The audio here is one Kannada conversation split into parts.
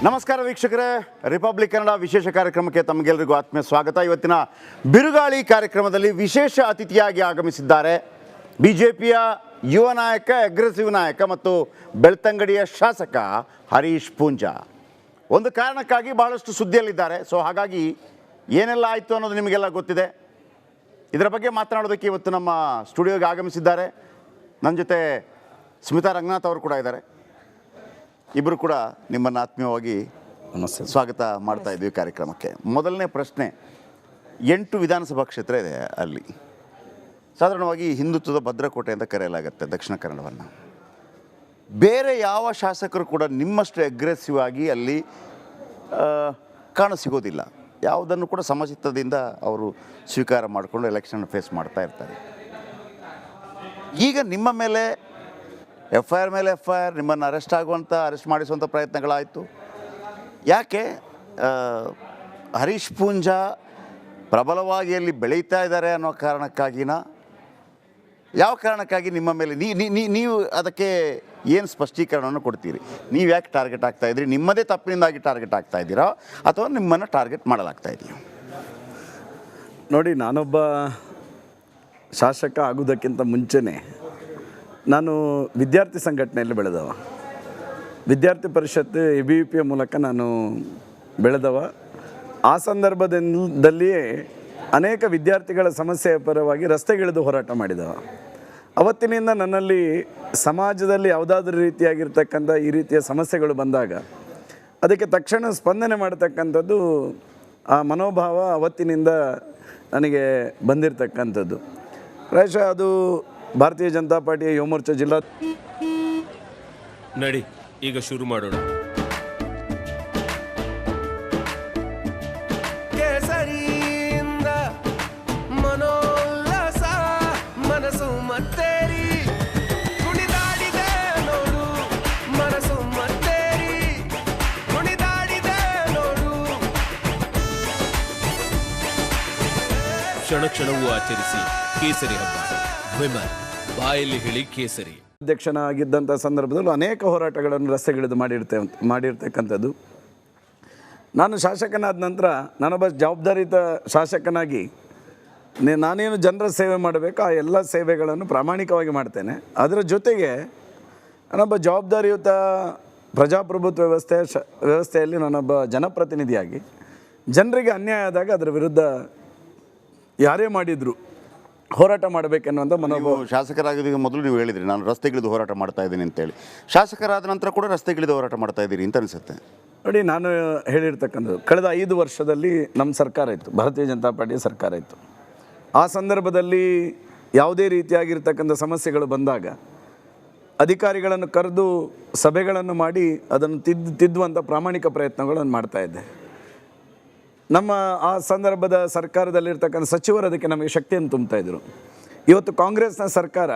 ನಮಸ್ಕಾರ ವೀಕ್ಷಕರೇ, ರಿಪಬ್ಲಿಕ್ ಕನ್ನಡ ವಿಶೇಷ ಕಾರ್ಯಕ್ರಮಕ್ಕೆ ತಮಗೆಲ್ಲರಿಗೂ ಆತ್ಮೀಯ ಸ್ವಾಗತ. ಇವತ್ತಿನ ಬಿರುಗಾಳಿ ಕಾರ್ಯಕ್ರಮದಲ್ಲಿ ವಿಶೇಷ ಅತಿಥಿಯಾಗಿ ಆಗಮಿಸಿದ್ದಾರೆ ಬಿಜೆಪಿಯ ಯುವ ನಾಯಕ, ಅಗ್ರೆಸಿವ್ ನಾಯಕ ಮತ್ತು ಬೆಳ್ತಂಗಡಿಯ ಶಾಸಕ ಹರೀಶ್ ಪೂಂಜಾ. ಒಂದು ಕಾರಣಕ್ಕಾಗಿ ಬಹಳಷ್ಟು ಸುದ್ದಿಯಲ್ಲಿದ್ದಾರೆ. ಸೊ ಹಾಗಾಗಿ ಏನೆಲ್ಲ ಆಯಿತು ಅನ್ನೋದು ನಿಮಗೆಲ್ಲ ಗೊತ್ತಿದೆ. ಇದರ ಬಗ್ಗೆ ಮಾತನಾಡೋದಕ್ಕೆ ಇವತ್ತು ನಮ್ಮ ಸ್ಟುಡಿಯೋಗೆ ಆಗಮಿಸಿದ್ದಾರೆ. ನನ್ನ ಜೊತೆ ಸ್ಮಿತಾ ರಂಗನಾಥ್ ಅವರು ಕೂಡ ಇದ್ದಾರೆ. ಇಬ್ಬರು ಕೂಡ ನಿಮ್ಮನ್ನು ಆತ್ಮೀಯವಾಗಿ ನಮಸ್ತೆ ಸ್ವಾಗತ ಮಾಡ್ತಾ ಇದ್ದೀವಿ ಕಾರ್ಯಕ್ರಮಕ್ಕೆ. ಮೊದಲನೇ ಪ್ರಶ್ನೆ, 8 ವಿಧಾನಸಭಾ ಕ್ಷೇತ್ರ ಇದೆ ಅಲ್ಲಿ. ಸಾಧಾರಣವಾಗಿ ಹಿಂದುತ್ವದ ಭದ್ರಕೋಟೆ ಅಂತ ಕರೆಯಲಾಗುತ್ತೆ ದಕ್ಷಿಣ ಕನ್ನಡವನ್ನು. ಬೇರೆ ಯಾವ ಶಾಸಕರು ಕೂಡ ನಿಮ್ಮಷ್ಟು ಅಗ್ರೆಸಿವ್ ಆಗಿ ಅಲ್ಲಿ ಕಾಣಸಿಗೋದಿಲ್ಲ. ಯಾವುದನ್ನು ಕೂಡ ಸಮಚಿತ್ತದಿಂದ ಅವರು ಸ್ವೀಕಾರ ಮಾಡಿಕೊಂಡು ಎಲೆಕ್ಷನ್ ಫೇಸ್ ಮಾಡ್ತಾ ಇರ್ತಾರೆ. ಈಗ ನಿಮ್ಮ ಮೇಲೆ FIR ಮೇಲೆ FIR, ನಿಮ್ಮನ್ನು ಅರೆಸ್ಟ್ ಮಾಡಿಸುವಂಥ ಪ್ರಯತ್ನಗಳಾಯಿತು. ಯಾಕೆ ಹರೀಶ್ ಪೂಂಜಾ ಪ್ರಬಲವಾಗಿ ಅಲ್ಲಿ ಬೆಳೀತಾ ಇದ್ದಾರೆ ಅನ್ನೋ ಕಾರಣಕ್ಕಾಗಿನ, ಯಾವ ಕಾರಣಕ್ಕಾಗಿ ನಿಮ್ಮ ಮೇಲೆ ನೀವು ಅದಕ್ಕೆ ಏನು ಸ್ಪಷ್ಟೀಕರಣವನ್ನು ಕೊಡ್ತೀರಿ? ನೀವು ಯಾಕೆ ಟಾರ್ಗೆಟ್ ಆಗ್ತಾಯಿದ್ರಿ? ನಿಮ್ಮದೇ ತಪ್ಪಿನಿಂದಾಗಿ ಟಾರ್ಗೆಟ್ ಆಗ್ತಾ ಇದ್ದೀರಾ ಅಥವಾ ನಿಮ್ಮನ್ನು ಟಾರ್ಗೆಟ್ ಮಾಡಲಾಗ್ತಾ ಇದೆಯಾ? ನೋಡಿ, ನಾನೊಬ್ಬ ಶಾಸಕ ಆಗೋದಕ್ಕಿಂತ ಮುಂಚೆನೇ ನಾನು ವಿದ್ಯಾರ್ಥಿ ಸಂಘಟನೆಯಲ್ಲಿ ಬೆಳೆದವ. ವಿದ್ಯಾರ್ಥಿ ಪರಿಷತ್ತು ABVP ಮೂಲಕ ನಾನು ಬೆಳೆದವ. ಆ ಸಂದರ್ಭದಲ್ಲಿಯೇ ಅನೇಕ ವಿದ್ಯಾರ್ಥಿಗಳ ಸಮಸ್ಯೆಯ ಪರವಾಗಿ ರಸ್ತೆಗಿಳಿದು ಹೋರಾಟ ಮಾಡಿದವ. ಅವತ್ತಿನಿಂದ ನನ್ನಲ್ಲಿ ಸಮಾಜದಲ್ಲಿ ಯಾವುದಾದ್ರೂ ರೀತಿಯಾಗಿರ್ತಕ್ಕಂಥ ಈ ರೀತಿಯ ಸಮಸ್ಯೆಗಳು ಬಂದಾಗ ಅದಕ್ಕೆ ತಕ್ಷಣ ಸ್ಪಂದನೆ ಮಾಡತಕ್ಕಂಥದ್ದು ಆ ಮನೋಭಾವ ಅವತ್ತಿನಿಂದ ನನಗೆ ಬಂದಿರತಕ್ಕಂಥದ್ದು. ಪ್ರಾಯಶಃ ಅದು ಭಾರತೀಯ ಜನತಾ ಪಾರ್ಟಿಯ ಯುವ ಮೋರ್ಚಾ ಜಿಲ್ಲಾ ನಡಿ ಈಗ ಶುರು ಮಾಡೋಣ. ಕೇಸರಿಯಿಂದ ಮನೋಲ್ಲಾಸ ಮನಸ್ಸು ಮತ್ತೇರಿ ಕುಣಿದಾಡಿದೆ ನೋಡು, ಮನಸ್ಸು ಮತ್ತೇರಿ ಕುಣಿದಾಡಿದೆ ನೋಡು. ಕ್ಷಣ ಕ್ಷಣವೂ ಆಚರಿಸಿ ಕೇಸರಿ ಹಬ್ಬ. ಬಾಯಲ್ಲಿ ಹೇಳಿ ಕೇಸರಿ. ಅಧ್ಯಕ್ಷನಾಗಿದ್ದಂಥ ಸಂದರ್ಭದಲ್ಲೂ ಅನೇಕ ಹೋರಾಟಗಳನ್ನು ರಸ್ತೆಗಿಳಿದು ಮಾಡಿರ್ತಕ್ಕಂಥದ್ದು. ನಾನು ಶಾಸಕನಾದ ನಂತರ ನಾನೊಬ್ಬ ಜವಾಬ್ದಾರಿಯುತ ಶಾಸಕನಾಗಿ ನಾನೇನು ಜನರ ಸೇವೆ ಮಾಡಬೇಕು ಆ ಎಲ್ಲ ಸೇವೆಗಳನ್ನು ಪ್ರಾಮಾಣಿಕವಾಗಿ ಮಾಡ್ತೇನೆ. ಅದರ ಜೊತೆಗೆ ನಾನೊಬ್ಬ ಜವಾಬ್ದಾರಿಯುತ ಪ್ರಜಾಪ್ರಭುತ್ವ ವ್ಯವಸ್ಥೆಯಲ್ಲಿ ನಾನೊಬ್ಬ ಜನಪ್ರತಿನಿಧಿಯಾಗಿ ಜನರಿಗೆ ಅನ್ಯಾಯ ಆದಾಗ ಅದರ ವಿರುದ್ಧ ಯಾರೇ ಮಾಡಿದ್ರು ಹೋರಾಟ ಮಾಡಬೇಕೆನ್ನುವಂಥ ಮನೋಭಾವ. ಶಾಸಕರಾಗೋದಕ್ಕೆ ಮೊದಲು ನೀವು ಹೇಳಿದ್ರಿ ನಾನು ರಸ್ತೆಗಿಳಿದು ಹೋರಾಟ ಮಾಡ್ತಾ ಇದ್ದೀನಿ ಅಂತೇಳಿ. ಶಾಸಕರಾದ ನಂತರ ಕೂಡ ರಸ್ತೆಗಿಳಿದು ಹೋರಾಟ ಮಾಡ್ತಾ ಇದ್ದೀರಿ ಅಂತ ಅನಿಸುತ್ತೆ. ನೋಡಿ, ನಾನು ಹೇಳಿರ್ತಕ್ಕಂಥದ್ದು ಕಳೆದ 5 ವರ್ಷದಲ್ಲಿ ನಮ್ಮ ಸರ್ಕಾರ ಇತ್ತು, ಭಾರತೀಯ ಜನತಾ ಪಾರ್ಟಿಯ ಸರ್ಕಾರ ಇತ್ತು. ಆ ಸಂದರ್ಭದಲ್ಲಿ ಯಾವುದೇ ರೀತಿಯಾಗಿರ್ತಕ್ಕಂಥ ಸಮಸ್ಯೆಗಳು ಬಂದಾಗ ಅಧಿಕಾರಿಗಳನ್ನು ಕರೆದು ಸಭೆಗಳನ್ನು ಮಾಡಿ ಅದನ್ನು ತಿದ್ದುವಂಥ ಪ್ರಾಮಾಣಿಕ ಪ್ರಯತ್ನಗಳನ್ನು ಮಾಡ್ತಾಯಿದ್ದೆ. ನಮ್ಮ ಆ ಸಂದರ್ಭದ ಸರ್ಕಾರದಲ್ಲಿರ್ತಕ್ಕಂಥ ಸಚಿವರು ಅದಕ್ಕೆ ನಮಗೆ ಶಕ್ತಿಯನ್ನು ತುಂಬ್ತಾಯಿದ್ರು. ಇವತ್ತು ಕಾಂಗ್ರೆಸ್ನ ಸರ್ಕಾರ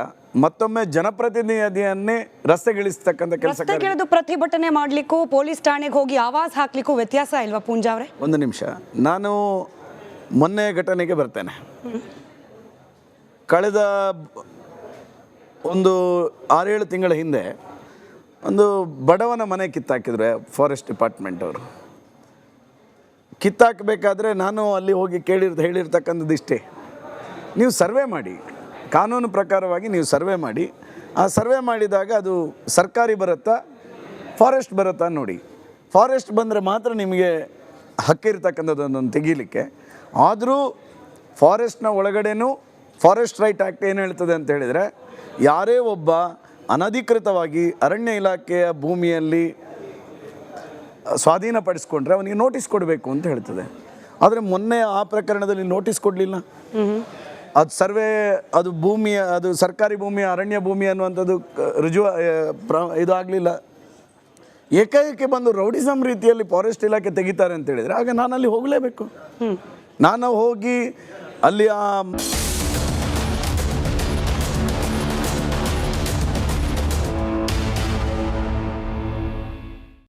ಮತ್ತೊಮ್ಮೆ ಜನಪ್ರತಿನಿಧಿಯನ್ನೇ ರಸ್ತೆಗಿಳಿಸ್ತಕ್ಕಂಥ ಕೆಲಸ. ಪ್ರತಿಭಟನೆ ಮಾಡಲಿಕ್ಕೂ ಪೊಲೀಸ್ ಠಾಣೆಗೆ ಹೋಗಿ ಆವಾಜ್ ಹಾಕ್ಲಿಕ್ಕೂ ವ್ಯತ್ಯಾಸ ಇಲ್ವಾ ಪೂಂಜಾ ಅವರೇ? ಒಂದು ನಿಮಿಷ, ನಾನು ಮೊನ್ನೆ ಘಟನೆಗೆ ಬರ್ತೇನೆ. ಕಳೆದ ಒಂದು 6-7 ತಿಂಗಳ ಹಿಂದೆ ಒಂದು ಬಡವನ ಮನೆ ಕಿತ್ತಾಕಿದ್ರು ಫಾರೆಸ್ಟ್ ಡಿಪಾರ್ಟ್ಮೆಂಟ್ ಅವರು. ಕಿತ್ತಾಕಬೇಕಾದ್ರೆ ನಾನು ಅಲ್ಲಿ ಹೋಗಿ ಹೇಳಿರ್ತಕ್ಕಂಥದ್ದು ಇಷ್ಟೇ: ನೀವು ಸರ್ವೆ ಮಾಡಿ, ಕಾನೂನು ಪ್ರಕಾರವಾಗಿ ನೀವು ಸರ್ವೆ ಮಾಡಿ. ಆ ಸರ್ವೆ ಮಾಡಿದಾಗ ಅದು ಸರ್ಕಾರಿ ಬರುತ್ತಾ ಫಾರೆಸ್ಟ್ ಬರುತ್ತಾ ನೋಡಿ. ಫಾರೆಸ್ಟ್ ಬಂದರೆ ಮಾತ್ರ ನಿಮಗೆ ಹಕ್ಕಿರ್ತಕ್ಕಂಥದ್ದೊಂದನ್ನು ತೆಗೀಲಿಕ್ಕೆ. ಆದರೂ ಫಾರೆಸ್ಟ್ನ ಒಳಗಡೆನೂ ಫಾರೆಸ್ಟ್ ರೈಟ್ ಆ್ಯಕ್ಟ್ ಏನು ಹೇಳ್ತದೆ ಅಂತ ಹೇಳಿದರೆ, ಯಾರೇ ಒಬ್ಬ ಅನಧಿಕೃತವಾಗಿ ಅರಣ್ಯ ಇಲಾಖೆಯ ಭೂಮಿಯಲ್ಲಿ ಸ್ವಾಧೀನಪಡಿಸ್ಕೊಂಡ್ರೆ ಅವನಿಗೆ ನೋಟಿಸ್ ಕೊಡಬೇಕು ಅಂತ ಹೇಳ್ತದೆ. ಆದರೆ ಮೊನ್ನೆ ಆ ಪ್ರಕರಣದಲ್ಲಿ ನೋಟಿಸ್ ಕೊಡಲಿಲ್ಲ. ಅದು ಸರ್ವೆ, ಅದು ಭೂಮಿಯ, ಅದು ಸರ್ಕಾರಿ ಭೂಮಿಯ ಅರಣ್ಯ ಭೂಮಿ ಅನ್ನುವಂಥದ್ದು ಇದಾಗಲಿಲ್ಲ. ಏಕಾಏಕಿ ಬಂದು ರೌಡಿಸಮ್ ರೀತಿಯಲ್ಲಿ ಫಾರೆಸ್ಟ್ ಇಲಾಖೆ ತೆಗಿತಾರೆ ಅಂತ ಹೇಳಿದರೆ ಆಗ ನಾನಲ್ಲಿ ಹೋಗಲೇಬೇಕು. ನಾನು ಹೋಗಿ ಅಲ್ಲಿ ಆ